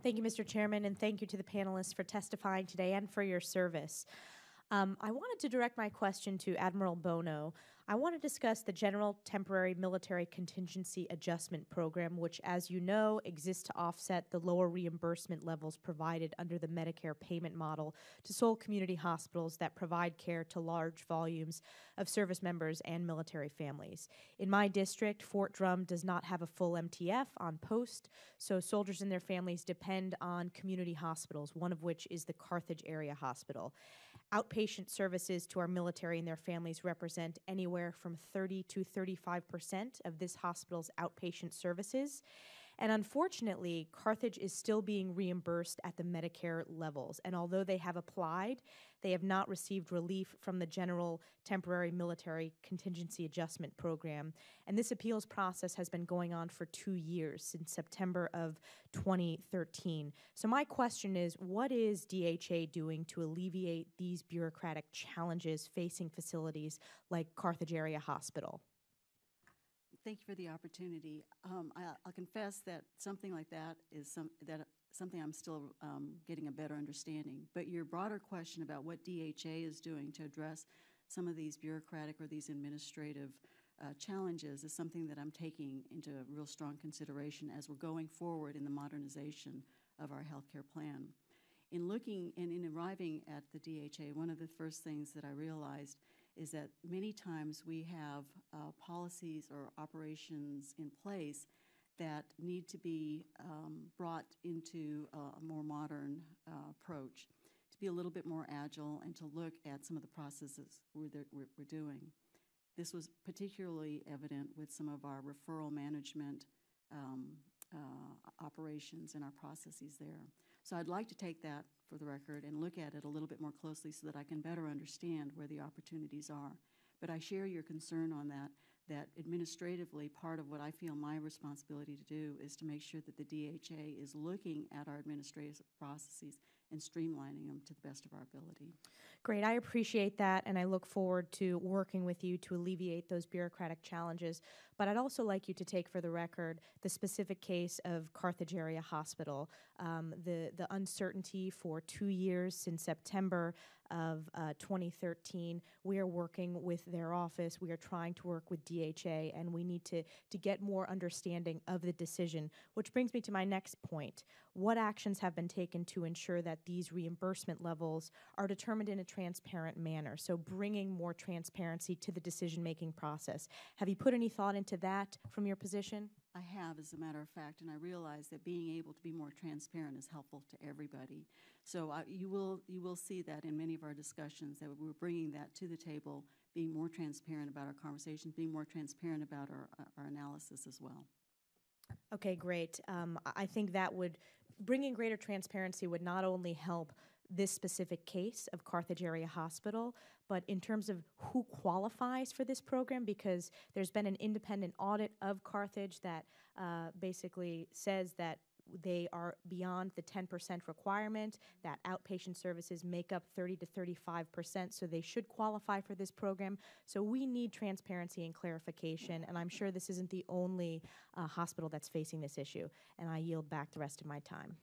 Thank you, Mr. Chairman, and thank you to the panelists for testifying today and for your service. I wanted to direct my question to Admiral Bono. I want to discuss the General Temporary Military Contingency Adjustment Program, which, as you know, exists to offset the lower reimbursement levels provided under the Medicare payment model to sole community hospitals that provide care to large volumes of service members and military families. In my district, Fort Drum does not have a full MTF on post, so soldiers and their families depend on community hospitals, one of which is the Carthage Area Hospital. Outpatient services to our military and their families represent anywhere from 30 to 35% of this hospital's outpatient services. And unfortunately, Carthage is still being reimbursed at the Medicare levels. And although they have applied, they have not received relief from the General Temporary Military Contingency Adjustment Program. And this appeals process has been going on for 2 years, since September of 2013. So my question is, what is DHA doing to alleviate these bureaucratic challenges facing facilities like Carthage Area Hospital? Thank you for the opportunity. I'll confess that something like that is something I'm still getting a better understanding. But your broader question about what DHA is doing to address some of these bureaucratic or these administrative challenges is something that I'm taking into real strong consideration as we're going forward in the modernization of our healthcare plan. In looking and in arriving at the DHA, one of the first things that I realized is that many times we have policies or operations in place that need to be brought into a more modern approach, to be a little bit more agile and to look at some of the processes we're doing. This was particularly evident with some of our referral management operations and our processes there. So I'd like to take that for the record and look at it a little bit more closely so that I can better understand where the opportunities are. But I share your concern on that administratively part of what I feel my responsibility to do is to make sure that the DHA is looking at our administrative processes and streamlining them to the best of our ability. Great, I appreciate that, and I look forward to working with you to alleviate those bureaucratic challenges. But I'd also like you to take for the record the specific case of Carthage Area Hospital. The uncertainty for 2 years since September of 2013. We are working with their office. We are trying to work with DHA, and we need to get more understanding of the decision, which brings me to my next point. What actions have been taken to ensure that these reimbursement levels are determined in a transparent manner, so bringing more transparency to the decision-making process? Have you put any thought into that from your position? I have, as a matter of fact, and I realize that being able to be more transparent is helpful to everybody. So you will see that in many of our discussions that we're bringing that to the table, being more transparent about our conversations, being more transparent about our analysis as well. Okay, great. I think that bringing greater transparency would not only help this specific case of Carthage Area Hospital, but in terms of who qualifies for this program, because there's been an independent audit of Carthage that basically says that they are beyond the 10% requirement, that outpatient services make up 30 to 35%, so they should qualify for this program. So we need transparency and clarification, and I'm sure this isn't the only hospital that's facing this issue. And I yield back the rest of my time.